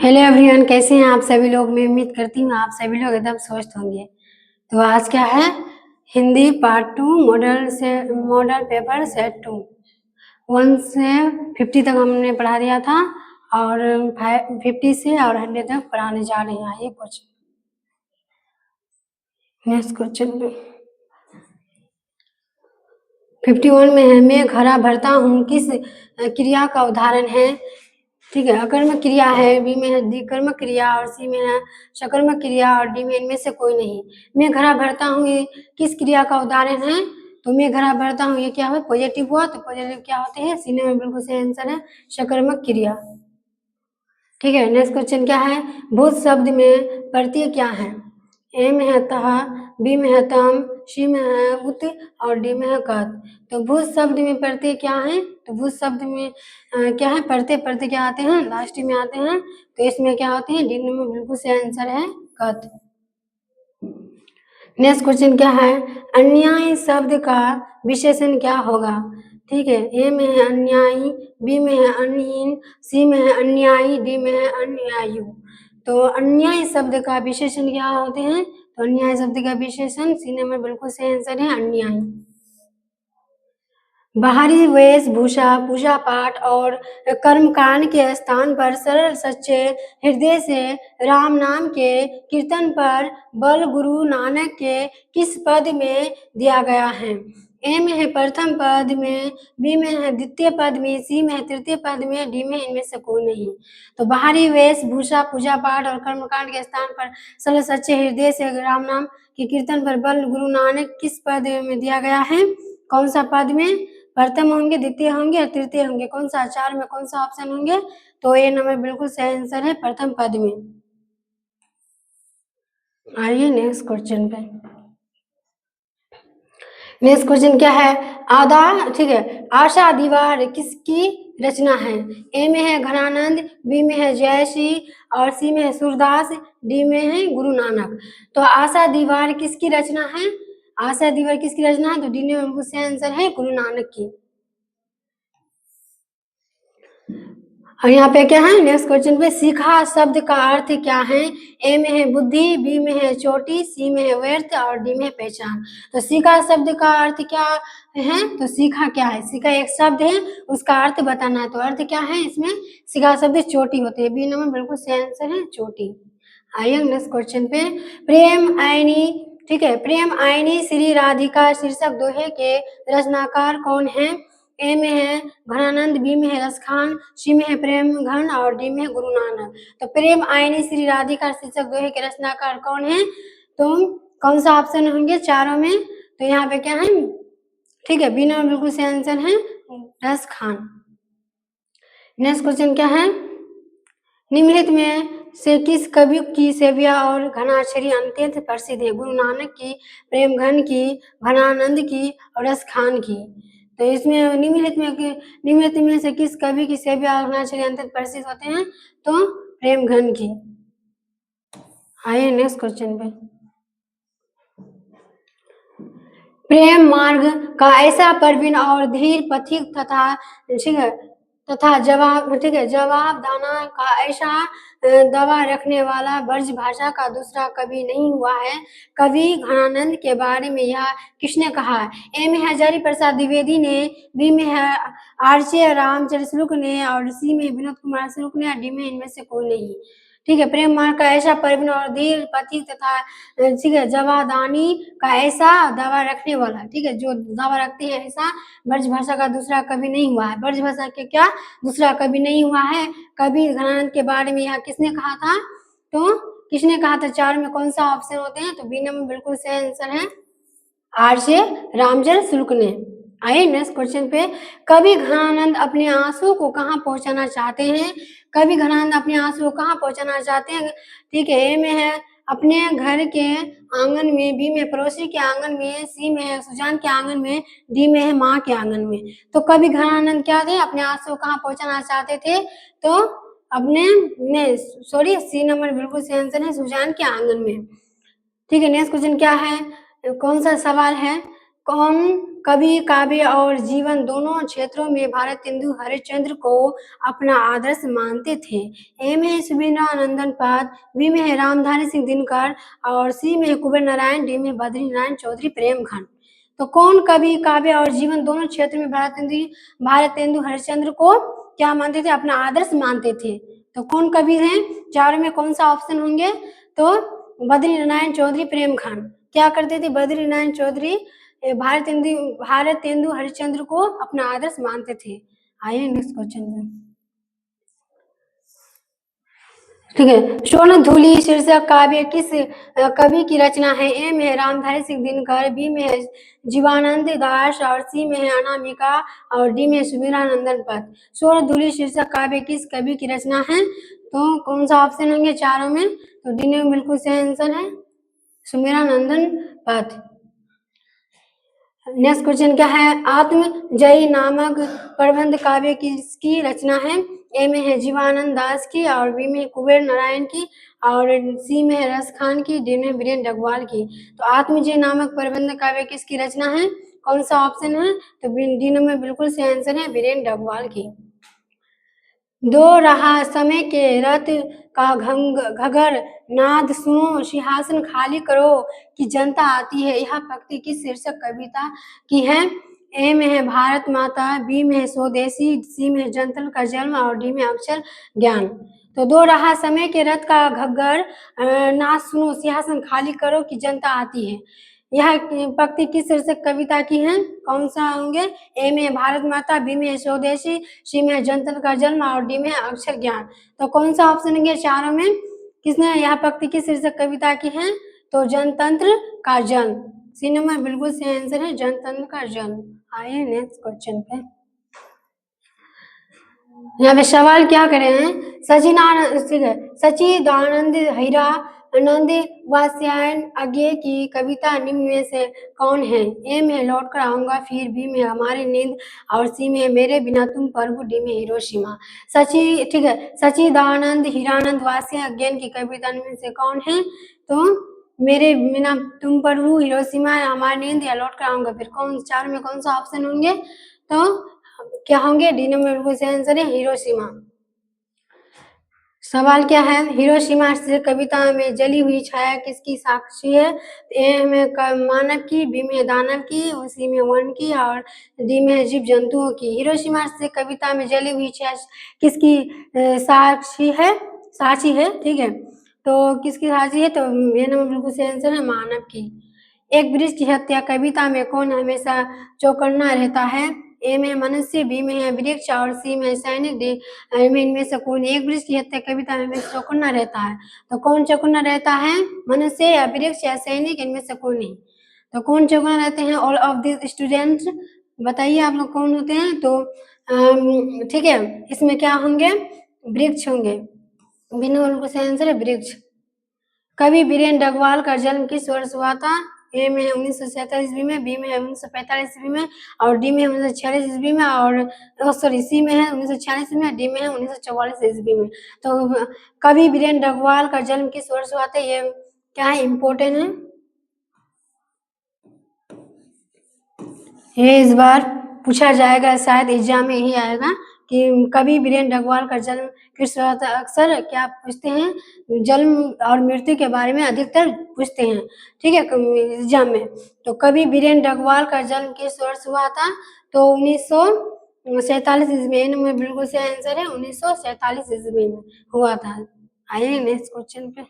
Hello everyone, कैसे हैं आप सभी लोग। मैं उम्मीद करती हूँ आप सभी लोग एकदम स्वस्थ होंगे। तो आज क्या है, Hindi part 2 model paper set 2 1 से 50 तक हमने पढ़ा दिया था और 50 से और 100 तक पढ़ाने जा रहे हैं। ये क्वेश्चन नेक्स्ट क्वेश्चन 51 में है, मैं घड़ा भरता हूँ किस क्रिया का उदाहरण है। ठीक है, अकर्मक क्रिया है, बी में है द्विकर्मक क्रिया और सी में है सकर्मक क्रिया और डी में इनमें से कोई नहीं। मैं घड़ा भरता हूँ ये किस क्रिया का उदाहरण है। तो मैं घड़ा भरता हूँ ये क्या है, पॉजिटिव हुआ। तो पॉजिटिव क्या होते हैं, सी में बिल्कुल सही आंसर है सकर्मक क्रिया। ठीक है, नेक्स्ट क्वेश्चन क्या है, भूत शब्द में प्रत्यय क्या है। ए में है तह, बी में है तम, सी में है उत और डी में है कत। तो भूत शब्द में प्रत्यय क्या है, तो भूत शब्द में क्या है, प्रत्यय क्या आते हैं, लास्ट में आते हैं। तो इसमें क्या होते हैं, डी में बिल्कुल सही आंसर है कत। नेक्स्ट क्वेश्चन क्या है, अन्यायी शब्द का विशेषण क्या होगा। ठीक है, ए में है अन्यायी, बी में है अन्यहीन, सी में है अन्यायी, डी में है अन्यायु। तो अन्यायी शब्द का विशेषण क्या होते हैं, तो अन्यायी शब्द का विशेषण सी नंबर बिल्कुल सही आंसर है अन्यायी। बाहरी वेशभूषा पूजा पाठ और कर्मकांड के स्थान पर सरल सच्चे हृदय से राम नाम के कीर्तन पर बल गुरु नानक के किस पद में दिया गया है। ए में है प्रथम पद में, बी में है द्वितीय पद में, सी में है तृतीय पद में, डी में इनमें से कोई नहीं। तो बाहरी वेशभूषा पूजा पाठ और कर्मकांड के स्थान पर सरल सच्चे हृदय से राम नाम के कीर्तन पर बल गुरु नानक किस पद में दिया गया है। कौन सा पद में, प्रथम होंगे, द्वितीय होंगे और तृतीय होंगे, कौन सा चार में कौन सा ऑप्शन होंगे। तो ये नंबर बिल्कुल सही आंसर है प्रथम पद में। आइए नेक्स्ट क्वेश्चन पे। नेक्स्ट क्वेश्चन क्या है, आधा, ठीक है, आशा दीवार किसकी रचना है। ए में है घनानंद, बी में है जयश्री और सी में है सूरदास, डी में है गुरु नानक। तो आशा दीवार किसकी रचना है, आशा दीवार किसकी रचना है, तो डी में बिल्कुल सही आंसर है गुरु नानक की। और यहाँ पे क्या है, नेक्स्ट क्वेश्चन पे सीखा शब्द का अर्थ क्या है। ए में है बुद्धि, बी में है चोटी, सी में है व्यर्थ और डी में है पहचान। तो सीखा शब्द का अर्थ क्या है, तो सीखा क्या है, सीखा एक शब्द है, उसका अर्थ बताना है। तो अर्थ क्या है इसमें, सीखा शब्द चोटी होते हैं, बी नंबर बिल्कुल सही आंसर है चोटी। आइए नेक्स्ट क्वेश्चन पे, प्रेम आयनी, ठीक है, प्रेम आयनी श्री राधिका शीर्षक दोहे के रचनाकार कौन है। ए में है घनानंद, बी में है रसखान, सी में है प्रेम घन और डी में है गुरु नानक। तो प्रेम आयनी श्री राधिका शीर्षक दोहे के रचनाकार कौन है, तो कौन सा ऑप्शन होंगे चारों में। तो यहाँ पे क्या है, ठीक है, बी नंबर बिल्कुल सही आंसर है रसखान। नेक्स्ट क्वेश्चन क्या है, निम्नलिखित में से किस कवि की सेविया और घनाक्षरी अत्यंत प्रसिद्ध है। गुरु नानक की, प्रेम घन की, घनानंद की और रसखान की। तो इसमें निम्नलिखित में से किस कवि की सेविया और घनाक्षरी अत्यंत प्रसिद्ध होते हैं, तो प्रेम घन की। आइए नेक्स्ट क्वेश्चन पे, प्रेम मार्ग का ऐसा प्रवीण और धीर पथिक तथा, ठीक है, तथा जवाब, ठीक है, जवाब दाना का ऐसा दवा रखने वाला ब्रज भाषा का दूसरा कवि नहीं हुआ है। कवि घनानंद के बारे में यह किसने कहा। ए में है हजारी प्रसाद द्विवेदी ने, बी में है आर्य रामचंद्र शुक्ल ने और सी में विनोद कुमार शुक्ल ने, डी में इनमें से कोई नहीं। ठीक है, प्रेम मार्ग का ऐसा प्रवीण और धीर पथिक तथा, ठीक है, जवादानी का ऐसा दावा रखने वाला, ठीक है, जो दावा रखते हैं ऐसा ब्रज भाषा का दूसरा कवि नहीं हुआ है। ब्रज भाषा के क्या दूसरा कवि नहीं हुआ है। कवि घनानंद के बारे में यह किसने कहा था, तो किसने कहा था, चार में कौन सा ऑप्शन होते हैं, तो बी नंबर बिल्कुल सही आंसर है आर्य रामचंद्र शुक्ल ने। आइए नेक्स्ट क्वेश्चन पे, कवि घनानंद अपने आंसू को कहाँ पहुंचाना चाहते हैं। कवि घनानंद अपने आंसू को कहाँ पहुंचाना चाहते हैं। ठीक है, ए में है अपने घर के आंगन में, बी में पड़ोसी के आंगन में, सी में है सुजान के आंगन में, डी में है माँ के आंगन में। तो कवि घनानंद क्या थे, अपने आंसू को कहाँ पहुंचाना चाहते थे, तो अपने सॉरी सी नंबर बिल्कुल सही आंसर है सुजान के आंगन में। ठीक है, नेक्स्ट क्वेश्चन क्या है, कौन सा सवाल है, कौन कवि काव्य और जीवन दोनों क्षेत्रों में भारतेंदु हरिश्चंद्र को अपना आदर्श मानते थे। ए में सुबीरानंदन पाद, बी में है रामधारी सिंह दिनकर और सी में है कुबेर नारायण, डी में बद्री नारायण चौधरी प्रेमखंड। तो कौन कवि काव्य और जीवन दोनों क्षेत्र में भारतेंदु हरिश्चंद्र को क्या मानते थे? अपना आदर्श मानते थे। तो कौन कवि हैं? चारों में कौन सा ऑप्शन होंगे? तो बद्री नारायण चौधरी प्रेमखंड। क्या करते थे बद्री नारायण चौधरी? भारतेंदु हरिश्चंद्र को अपना आदर्श मानते थे। आइए नेक्स्ट क्वेश्चन में। ठीक है, स्वर्णधूलि शीर्षक काव्य किस कवि की रचना है? ए में है रामधारी सिंह दिनकर, बी में है जीवानंद दास और सी में है अनामिका और डी में सुबीरानंदन पत। स्वर्णधूलि शीर्षक काव्य किस कवि की रचना है? तो कौन सा ऑप्शन होंगे चारों में? तो डी में बिल्कुल सही आंसर है सुबीरानंदन पत। नेक्स्ट क्वेश्चन क्या है? आत्मजयी नामक प्रबंध काव्य किसकी रचना है? ए में है जीवानंद दास की और बी में कुबेर नारायण की और सी में है रस खान की, डी में वीरेंद्र डगवाल की। तो आत्मजयी नामक प्रबंध काव्य किसकी रचना है? कौन सा ऑप्शन है? तो डी में बिल्कुल सही आंसर है वीरेंद्र डगवाल की। दो रहा समय के रथ का घगर नाद सुनो, सिंहासन खाली करो कि जनता आती है, यह पंक्ति किस शीर्षक कविता की है? ए में है भारत माता, बी में है स्वदेशी, सी में है जनतंत्र का जन्म और डी में अक्षर ज्ञान। तो दो रहा समय के रथ का घग्गर नाद सुनो, सिंहासन खाली करो कि जनता आती है, यह पंक्ति किस शीर्षक कविता की है? कौन सा होंगे? ए में भारत माता, बी में स्वदेशी, सी में जनतंत्र का जन्म और डी में अक्षर ज्ञान। तो कौन सा ऑप्शन होंगे चारों में? किसने यह पंक्ति किस शीर्षक कविता की है? तो जनतंत्र का जन्म। सी नंबर बिल्कुल सही आंसर है जनतंत्र का जन्म। आइए नेक्स्ट क्वेश्चन पे। यहाँ पे सवाल क्या करे हैं? सच्चिदानंद हीरा आनंद वात्स्यायन अज्ञे की कविता निम्न में से कौन है? ए में लौट कर आऊंगा फिर, बी में हमारी नींद और सी में मेरे बिना तुम प्रभु, डी में हिरोशिमा। ठीक है, सच्चिदानंद हीरानंद वात्स्यायन अज्ञे की कविता निम्न में से कौन है? तो मेरे बिना तुम प्रभु, हिरोशिमा, हमारी नींद या लौट कर आऊंगा फिर। कौन चार में कौन सा ऑप्शन होंगे? तो क्या होंगे? डी नंबर बिल्कुल सही आंसर है हिरोशिमा। सवाल क्या है? हिरोशिमा से कविता में जली हुई छाया किसकी साक्षी है? ए में मानव की, बी में दानव की, सी में वन की और डी में जीव जंतुओं की। हिरोशिमा से कविता में जली हुई छाया किसकी साक्षी है? साक्षी है, ठीक है। तो किसकी साक्षी है? तो ए नंबर बिल्कुल सही आंसर है मानव की। एक वृक्ष की हत्या कविता में कौन हमेशा चौकन्ना रहता है? ए में मनुष्य, बी में है वृक्ष और सी में सैनिक, डी में इनमें से कौन? एक वृक्ष की हत्या कविता में चौकन्ना रहता है, तो कौन चौकन्ना रहता है? मनुष्य या वृक्ष या सैनिक, इनमें से कौन नहीं? तो कौन चौकन्ना रहते हैं? ऑल ऑफ द स्टूडेंट्स बताइए आप लोग कौन होते हैं? तो ठीक है, इसमें क्या होंगे? वृक्ष होंगे। बिना उनको सही आंसर है वृक्ष। कवि वीरेंद्र डगवाल का जन्म किस वर्ष हुआ था? ए में 1947 ईस्वी में, बी में 1945 ईस्वी में और डी में 1946 ईस्वी में और सॉरी सी में है 1946 ईस्वी में, डी में है 1944 ईस्वी में। तो कवि वीरेंद्र डगवाल का जन्म किस वर्ष हुआ था? ये क्या है? इम्पोर्टेंट है, ये इस बार पूछा जाएगा, शायद एग्जाम में ही आएगा कि कवि वीरेंद्र डगवाल का जन्म किस वर्ष था। अक्सर क्या पूछते हैं? जन्म और मृत्यु के बारे में अधिकतर पूछते हैं, ठीक है, एग्जाम में। तो कवि वीरेंद्र डगवाल का जन्म किस वर्ष हुआ था? तो 1947 ईस्वी में बिल्कुल सही आंसर है 1947 ईस्वी में हुआ था। आइए नेक्स्ट क्वेश्चन पे।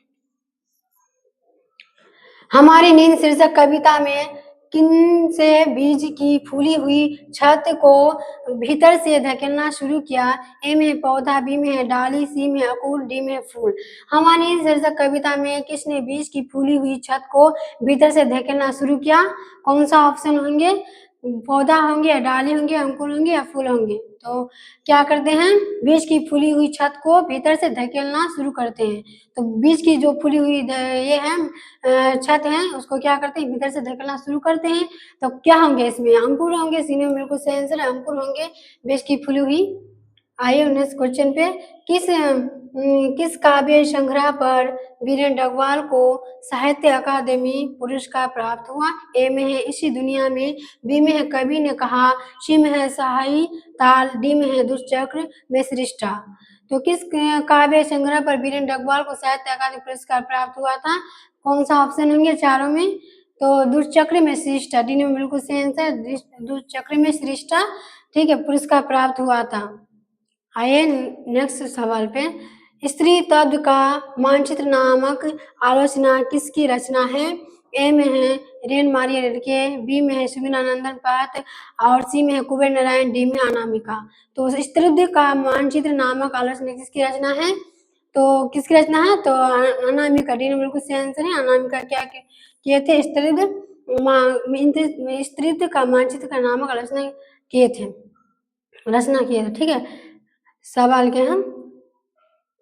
हमारी नींद शीर्षक कविता में किन से बीज की फूली हुई छत को भीतर से धकेलना शुरू किया? ए में पौधा, बी में डाली, सी में अंकुर, डी में फूल। हमारी नींद शीर्षक कविता में किसने बीज की फूली हुई छत को भीतर से धकेलना शुरू किया? कौन सा ऑप्शन होंगे? पौधा होंगे, डाली होंगे, अंकुर होंगे या फूल होंगे? तो क्या करते हैं? बीज की फूली हुई छत को भीतर से धकेलना शुरू करते हैं। तो बीज की जो फूली हुई ये है छत है, उसको क्या करते हैं? भीतर से धकेलना शुरू करते हैं। तो क्या होंगे इसमें? अंकुर होंगे। सी में बिल्कुल सही आंसर है अंकुर होंगे बीज की फूली हुई आइए नेक्स्ट क्वेश्चन पे, किस काव्य संग्रह पर वीरेंद्र डगवाल को साहित्य अकादमी पुरस्कार प्राप्त हुआ? ए में है इसी दुनिया में, बी में है कवि ने कहा, सी में है शाही ताल, डी में है दुष्चक्र में सृष्टा। तो किस काव्य संग्रह पर वीरेंद्र डगवाल को साहित्य अकादमी पुरस्कार प्राप्त हुआ था? कौन सा ऑप्शन होंगे चारों में? तो दुष्चक्र में सृष्टा, डी में बिल्कुल सही आंसर, दुष्चक्र में सृष्टा, ठीक है, पुरस्कार प्राप्त हुआ था। आइए नेक्स्ट सवाल पे, स्त्री तत्व का मानचित्र नामक आलोचना किसकी रचना है? ए में है रेन मारिया रेडके, बी में है सुमीनानंदन पाठ और सी में है कुबेर नारायण, डी में अनामिका। तो स्त्री का मानचित्र नामक आलोचना किसकी रचना है? तो किसकी रचना है? तो अनामिका, डी में बिल्कुल सही आंसर है। अनामिका क्या किए थे? स्त्रीत्व का मानचित्र का नामक आलोचना किए थे, रचना किए थे, ठीक है। सवाल के हम,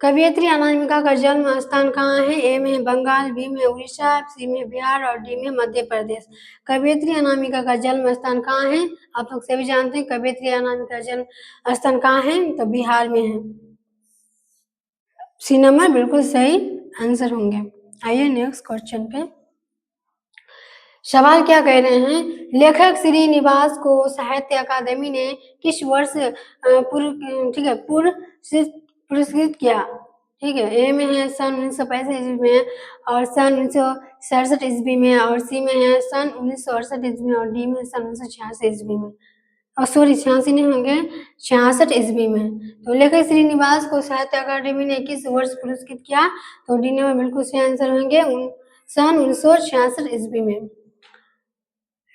कवियत्री अनामिका का जन्म स्थान कहाँ है? ए में बंगाल, बी में उड़ीसा, सी में बिहार और डी में मध्य प्रदेश। कवियत्री अनामिका का जन्म स्थान कहाँ है? आप लोग सभी जानते हैं कवियत्री अनामिका का जन्म स्थान कहाँ है? तो बिहार में है। सी नंबर बिल्कुल सही आंसर होंगे। आइए नेक्स्ट क्वेश्चन पे, सवाल क्या कह रहे हैं, लेखक श्रीनिवास को साहित्य अकादमी ने किस वर्ष पुरस्कृत किया? ठीक है, ए में है सन 1965 ईस्वी में और सन 1967 ईस्वी में और सी में है सन 1968 ईस्वी में और डी में सन 1986 ईस्वी में, और सॉरी 86 नहीं होंगे, 66 ईस्वी में। तो लेखक श्रीनिवास को साहित्य अकादमी ने किस वर्ष पुरस्कृत किया? तो डी में बिल्कुल सही आंसर होंगे सन 1966 ईस्वी में।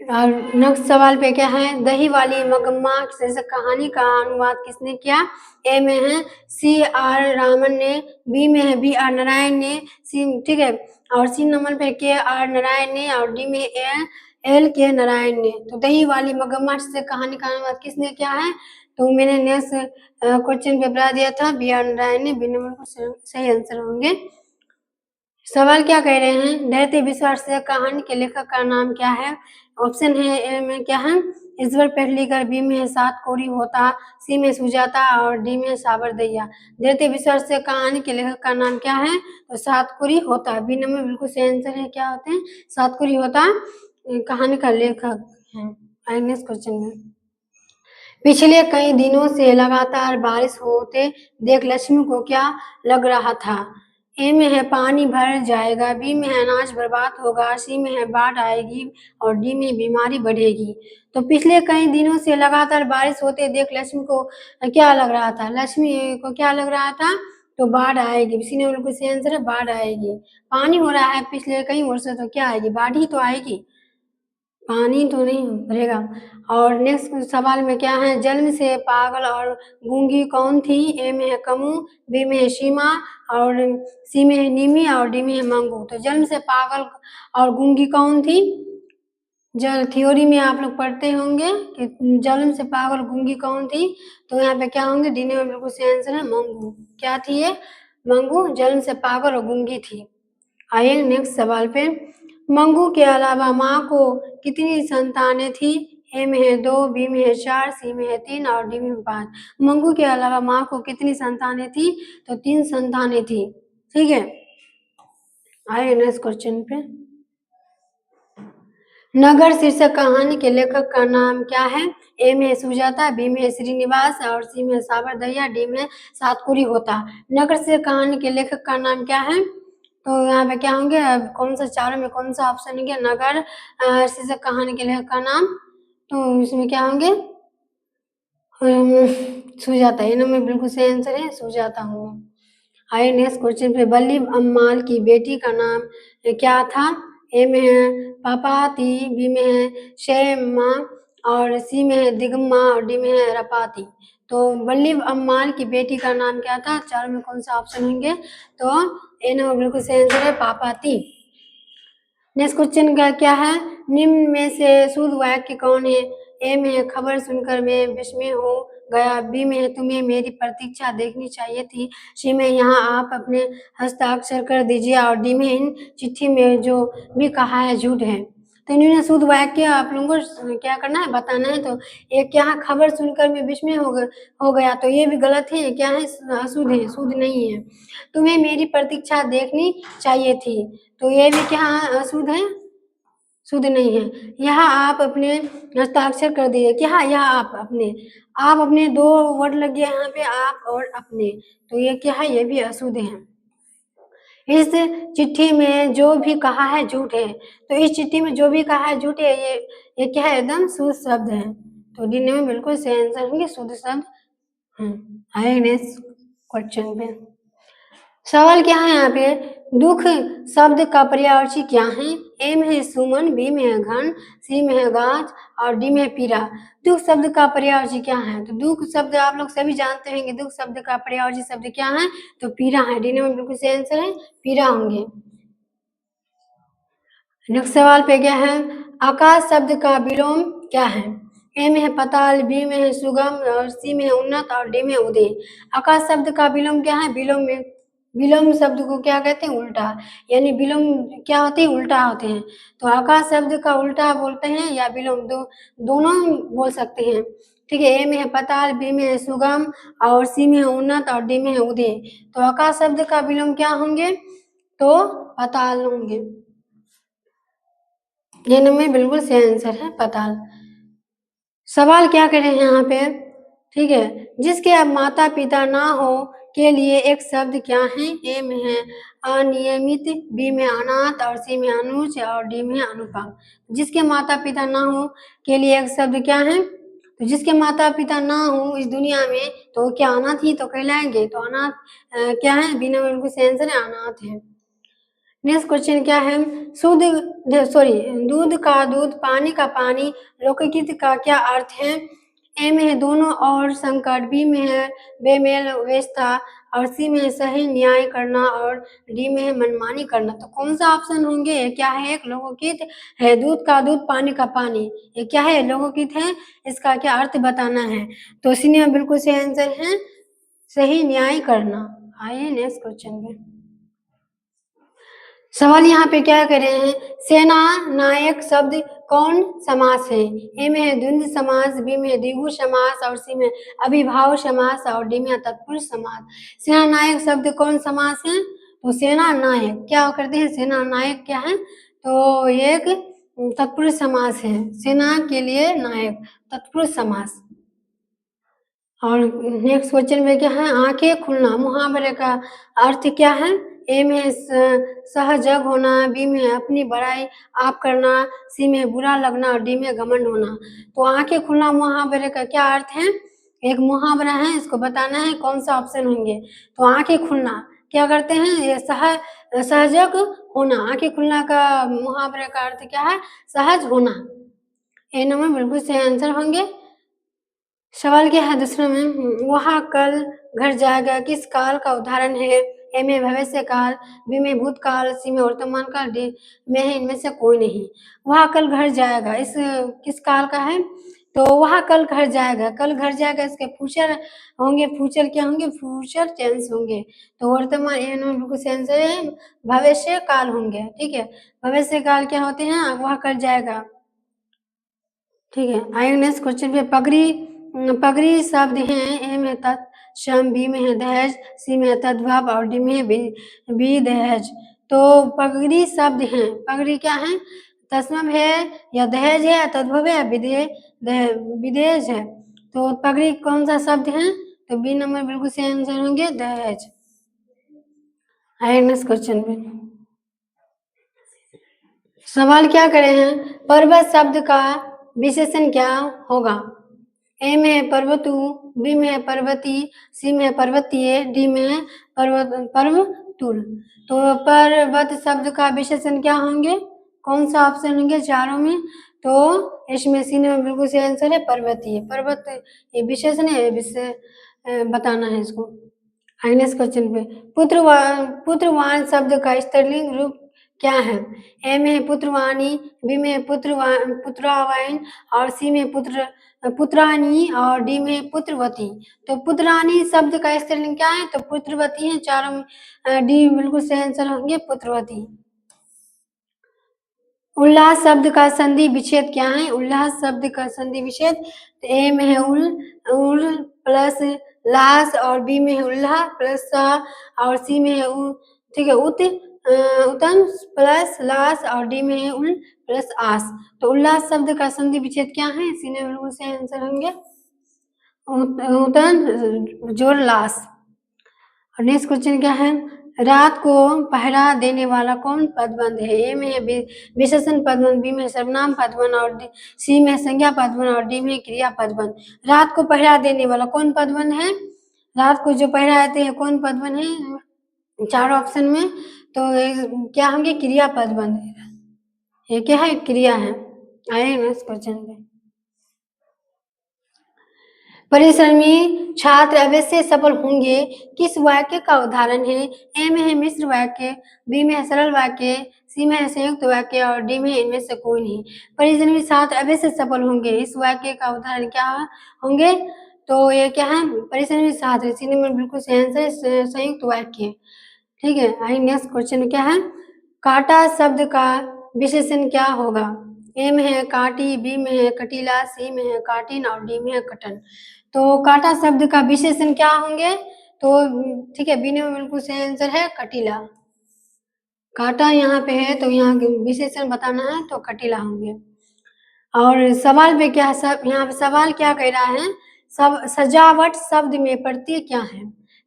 और नेक्स्ट सवाल पे क्या है, दही वाली मगम्मा शीर्षक कहानी का अनुवाद किसने किया? ए में है C.R. रामन ने, बी में है B.R. नारायण ने, सी, ठीक है, और सी नंबर पे K.R. नारायण ने और डी में L.K. नारायण ने। तो दही वाली मगम्मा शीर्षक कहानी का अनुवाद किसने किया है? तो मैंने नेक्स्ट क्वेश्चन पे बता दिया था, B.R. नारायण ने, बी नंबर को सही आंसर होंगे। सवाल क्या कह रहे हैं, दैत्य विश्वास से कहानी के लेखक का नाम क्या है? ऑप्शन है ए में क्या है, ईश्वर पेटलीकर, बी में है सात कोरी होता, सी में सुजाता और डी में साबर दैया। दैत्य विश्वास से कहानी के लेखक का नाम क्या है? तो सात कोरी होता, बी नंबर बिल्कुल सही आंसर है। क्या होते हैं? सात कोरी होता कहानी का लेखक है। नेक्स्ट क्वेश्चन में, पिछले कई दिनों से लगातार बारिश होते देख लक्ष्मी को क्या लग रहा था? ए में है पानी भर जाएगा, बी में है अनाज बर्बाद होगा, सी में है बाढ़ आएगी और डी में बीमारी बढ़ेगी। तो पिछले कई दिनों से लगातार बारिश होते देख लक्ष्मी को क्या लग रहा था? लक्ष्मी को क्या लग रहा था? तो बाढ़ आएगी, इसी ने बिल्कुल सही आंसर है, बाढ़ आएगी। पानी हो रहा है पिछले कई वर्षों, तो क्या आएगी? बाढ़ ही तो आएगी, पानी तो नहीं भरेगा। और नेक्स्ट सवाल में क्या है, जन्म से पागल और गूंगी कौन थी? ए में है कमू, बी में है सीमा और सी में है निमी और डी में है मंगू। तो जन्म से पागल और गूंगी कौन थी? जल थ्योरी में आप लोग पढ़ते होंगे कि जन्म से पागल गूंगी कौन थी, तो यहाँ पे क्या होंगे? डी में बिल्कुल सही आंसर है, मंगू। क्या थी ये? मंगू जन्म से पागल और गूंगी थी। आइए नेक्स्ट सवाल पे, मंगू के अलावा माँ को कितनी संतानें थी? ए में है 2, बी में है 4, सी में है 3 और डी में है 5। मंगू के अलावा माँ को कितनी संतानें थी? तो 3 संतानें थी, ठीक है। आइए नेक्स्ट क्वेश्चन पे, नगर शीर्षक कहानी के लेखक का नाम क्या है? ए में है सुजाता, बी में है श्रीनिवास और सी में साबर दैया, डी में सातकुरी होता। नगर शीर्षक कहानी के लेखक का नाम क्या है? तो यहाँ पे क्या होंगे, कौन सा चारों में कौन सा ऑप्शन होंगे? नगर शीर्षक कहानी के लेखक का नाम, तो इसमें क्या होंगे? सुजाता, ये नंबर बिल्कुल सही आंसर है, सुजाता होंगे। आइए नेक्स्ट क्वेश्चन पे, वल्लभ अम्माल की बेटी का नाम क्या था? ए में है पापाती, बी में है शेमा और सी में है दिगम्मा और डी में है रपाती। तो वल्लभ अम्माल की बेटी का नाम क्या था? चार में कौन सा ऑप्शन होंगे? तो ए नंबर बिल्कुल सही आंसर है, पापाती। नेक्स्ट क्वेश्चन का क्या है, निम्न में से शुद्ध वाक्य कौन है? ए में है खबर सुनकर मैं विस्मय हो गया, बी में है तुम्हें मेरी प्रतीक्षा देखनी चाहिए थी, सी में यहाँ आप अपने हस्ताक्षर कर दीजिए और डी में इन चिट्ठी में जो भी कहा है झूठ है। तो इन्होंने शुद्ध वाक्य आप लोगों को क्या करना है, बताना है। तो ये क्या है, खबर सुनकर मैं विस्मय हो गया, तो ये भी गलत है, क्या है, अशुद्ध है, शुद्ध नहीं है। तुम्हें मेरी प्रतीक्षा देखनी चाहिए थी, तो ये भी क्या है, अशुद्ध है, शुद्ध नहीं है। यहाँ आप अपने हस्ताक्षर कर दिए, क्या है, यहाँ आप अपने दो वर्ड लग गया यहाँ पे, आप और अपने, तो ये क्या है, ये भी अशुद्ध है। इस चिट्ठी में जो भी कहा है झूठ है, तो इस चिट्ठी में जो भी कहा है झूठ है, ये क्या है, एकदम शुद्ध शब्द है। तो डी में बिल्कुल सही आंसर होंगे शुद्ध शब्द। आए नेक्स्ट क्वेश्चन पे। सवाल क्या है यहाँ पे, दुख शब्द का पर्यायवाची क्या है? ए में है सुमन, बी में है घन, सी में है गाछ और डी में है पीरा। दुख शब्द का पर्यायवाची क्या है? तो दुख शब्द आप लोग सभी जानते होंगे, दुख शब्द का पर्यायवाची शब्द क्या है? तो पीरा है। डी में बिल्कुल सही आंसर है, पीरा होंगे। नेक्स्ट सवाल पे क्या है, आकाश शब्द का विलोम क्या है? ए में है पाताल, बी में है सुगम और सी में है उन्नत और डी में है उदय। आकाश शब्द का विलोम क्या है? विलोम शब्द को क्या कहते हैं? उल्टा, यानी विलोम क्या होते हैं? उल्टा होते हैं। तो आकाश शब्द का उल्टा बोलते हैं या विलोम, दोनों बोल सकते हैं। ठीक है, ए में है पाताल, बी में है सुगम और सी में है उन्नत और डी में है उदय। तो आकाश शब्द का विलोम क्या होंगे? तो पाताल होंगे। ये में बिल्कुल सही आंसर है, पाताल। सवाल क्या करें यहाँ पे, ठीक है, जिसके अब माता पिता ना हो के लिए एक शब्द क्या है? ए में है अनियमित, बी में अनाथ और सी में अनुज और डी में अनुपम। जिसके माता पिता ना हो के लिए एक शब्द क्या है? तो जिसके माता पिता ना हो इस दुनिया में, तो क्या अनाथ ही तो कहलाएंगे। तो अनाथ क्या है? बिना बिल्कुल सही आंसर है, अनाथ है। नेक्स्ट क्वेश्चन क्या है, दूध का दूध, पानी का पानी, लोकगीत का क्या अर्थ है? ए में है दोनों और संकट, बी में है बेमेल व्यवस्था और सी में है सही न्याय करना और डी में है मनमानी करना। तो कौन सा ऑप्शन होंगे? ये क्या है? एक लोकगीत है, दूध का दूध, पानी का पानी, ये क्या है? लोकगीत है। इसका क्या अर्थ बताना है? तो सी में बिल्कुल सही आंसर है, सही न्याय करना। आइए नेक्स्ट क्वेश्चन पे। सवाल यहाँ पे क्या कर रहे हैं, सेना नायक शब्द कौन समास है? ए में है द्वंद्व समास, बी में है द्विगु समास और सी में अभिभाव समास और डी में है तत्पुरुष समास। सेना नायक शब्द कौन समास है? तो सेना नायक क्या करते हैं? सेना नायक क्या है? तो एक तत्पुरुष समास है, सेना के लिए नायक, तत्पुरुष समास। और नेक्स्ट क्वेश्चन में क्या है, आंखें खुलना मुहावरे का अर्थ क्या है? ए में सहजग होना, बी में अपनी बड़ाई आप करना, सी में बुरा लगना और डी में घमंड होना। तो आंखें खुलना मुहावरे का क्या अर्थ है? एक मुहावरा है, इसको बताना है कौन सा ऑप्शन होंगे। तो आंखें खुलना क्या करते हैं? ये सहजग होना, आंखें खुलना का मुहावरे का अर्थ क्या है? सहज होना। ए नंबर बिल्कुल सही आंसर होंगे। सवाल क्या है दूसरा में, वह कल घर जाएगा किस काल का उदाहरण है? ए में भविष्य काल, बी में भूतकाल, सी में वर्तमान काल, डी में है इनमें से कोई नहीं। वह कल घर जाएगा इस किस काल का है? तो वह कल घर जाएगा, कल घर जाएगा इसके फ्यूचर होंगे, फ्यूचर क्या होंगे? फ्यूचर टेंस होंगे। तो वर्तमान ए नंबर बिल्कुल सही आंसर है, भविष्य काल होंगे। ठीक है, भविष्य काल क्या होते हैं? वह कल जाएगा। ठीक है, आइए नेक्स्ट क्वेश्चन पे। पगड़ी शब्द है, ए में तत्सम, बी में है दहेज, सी में है तद्भव और डी में है विदहेज। तो पगड़ी शब्द है, पगड़ी क्या है? तत्सम है या दहेज है या तद्भव है या विदेश है। तो पगड़ी कौन सा शब्द है? तो बी नंबर बिल्कुल सही आंसर होंगे, दहेज। आइए नेक्स्ट क्वेश्चन पे। सवाल क्या करे हैं, पर्वत शब्द का विशेषण क्या होगा? ए में है पर्वतु, बी में है पर्वती, सी में है पर्वतीय, डी में है पर्वतुल। तो पर्वत शब्द का विशेषण क्या होंगे? कौन सा ऑप्शन होंगे चारों में? तो इसमें सी में बिल्कुल सही आंसर है, पर्वतीय। पर्वत ये विशेषण है, बताना है इसको। नेक्स्ट क्वेश्चन पे, पुत्रवान शब्द का स्त्रीलिंग रूप क्या है? ए में है पुत्रवाणी, बी में है पुत्रवाइन और सी में पुत्रानी और डी में है पुत्रवती। तो पुत्रानी शब्द का स्त्रीलिंग क्या है? तो पुत्रवती है, चारों में डी बिल्कुल सही आंसर होंगे, पुत्रवती। उल्लास शब्द का संधि विच्छेद क्या है? उल्लास शब्द का संधि विच्छेद तो ए में है उल प्लस लास और बी में है उल्लाह प्लस सा और सी में है ठीक है उत्तम प्लस लास और डी में है उल प्लस आस। तो उल्लास शब्द का संधि विच्छेद क्या है? इसी ने बिल्कुल से आंसर होंगे उत्तम जोर लास। और नेक्स्ट क्वेश्चन क्या है? रात को पहरा देने वाला कौन पदबंध है? ए में है विशेषण पदबंध, बी में सर्वनाम पदबंध और सी में संज्ञा पदबंध और डी में क्रिया पदबंध। रात को पहरा देने वाला कौन पदबंध है? रात को जो पहराते हैं कौन पदबंध है? चार ऑप्शन में तो क्या होंगे? क्रिया पदबंध। ये क्या है? क्रिया है। आइए नेक्स्ट क्वेश्चन पे। परिश्रमी छात्र अवश्य सफल होंगे किस वाक्य का उदाहरण है? ए में है मिश्र वाक्य, बी में है सरल वाक्य, सी में है संयुक्त वाक्य और डी में इनमें से कोई नहीं। परिश्रमी छात्र अवश्य सफल होंगे, इस वाक्य का उदाहरण क्या होंगे? तो ये क्या है? परिश्रमी छात्र, सी नंबर बिल्कुल सही आंसर संयुक्त वाक्य। ठीक है, आई नेक्स्ट क्वेश्चन क्या है? काटा शब्द का विशेषण क्या होगा? ए में है काटी, बी में है कटीला, सी में है काटिन और डी में है कटन। तो काटा शब्द का विशेषण क्या होंगे? तो ठीक है, बी में बिल्कुल सही आंसर है कटीला। काटा यहाँ पे है तो यहाँ विशेषण बताना है तो कटीला होंगे। और सवाल पे क्या सब यहाँ पे सवाल क्या कह रहा है? सब सजावट शब्द में प्रत्यय क्या है?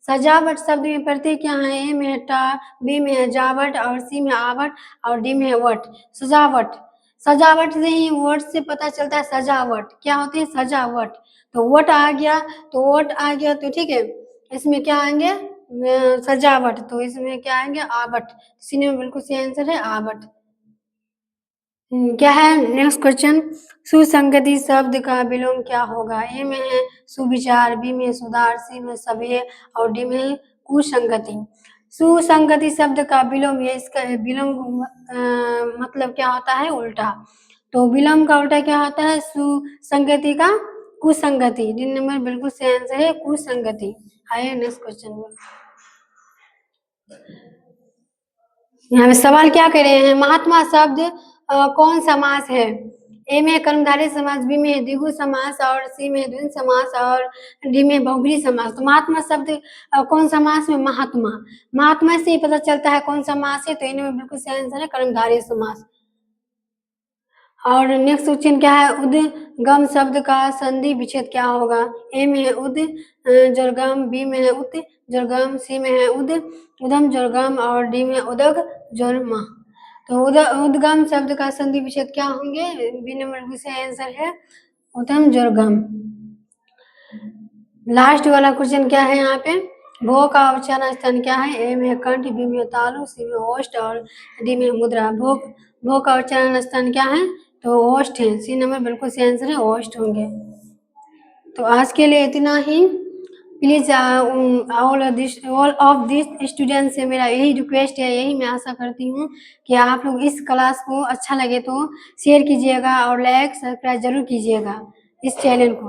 सजावट शब्द में प्रत्यय क्या है? ए में है टा, बी में है जावट और सी में आवट और डी में है वट। सजावट, सजावट से ही वर्ड से पता चलता है सजावट क्या होती है? सजावट। तो वट आ गया तो वट आ गया तो ठीक है, इसमें क्या आएंगे? सजावट, तो इसमें क्या आएंगे? आवट। सी में बिल्कुल सही आंसर है आवट। क्या है नेक्स्ट क्वेश्चन? सुसंगति शब्द का विलोम क्या होगा? ए में है सुविचार, बी में सुधार, सी में सभ्य और डी में कुसंगति। सुसंगति शब्द का विलोम, ये इसका विलोम मतलब क्या होता है? उल्टा। तो विलोम का उल्टा क्या होता है? सुसंगति का कुसंगति। डी नंबर बिल्कुल सही आंसर है कुसंगति। आइए नेक्स्ट क्वेश्चन में। यहाँ पे सवाल क्या कह रहे हैं? महात्मा शब्द कौन समास है? ए में कर्मधारय समास, बी में द्विगु समास और सी में द्वंद्व समास और डी में बहुब्रीहि समास। तो महात्मा शब्द कौन समास में? महात्मा। महात्मा से ही पता चलता है कौन समास है, तो इनमें बिल्कुल सही आंसर है कर्मधारय समास। और नेक्स्ट क्वेश्चन क्या है? उद्गम शब्द का संधि विच्छेद क्या होगा? ए में है उद जलगम, बी में है उत जलगम, सी में है उदम जलगम और डी में उदग जलमा। तो उद्गम शब्द का संधि विच्छेद क्या होंगे? बी नंबर सही आंसर है उदम जलगम। लास्ट वाला क्वेश्चन क्या है यहाँ पे? भो का उच्चारण स्थान क्या है? ए में कंठ, बी में तालु, सी में ओष्ठ और डी में मुद्रा। भो का उच्चारण स्थान क्या है? तो ओष्ठ है। सी नंबर बिल्कुल सही आंसर है ओष्ठ होंगे। तो आज के लिए इतना ही। Please all of this student से मेरा यही रिक्वेस्ट है, यही मैं आशा करती हूँ कि आप लोग इस क्लास को अच्छा लगे तो शेयर कीजिएगा और लाइक सब्सक्राइब जरूर कीजिएगा इस चैनल को।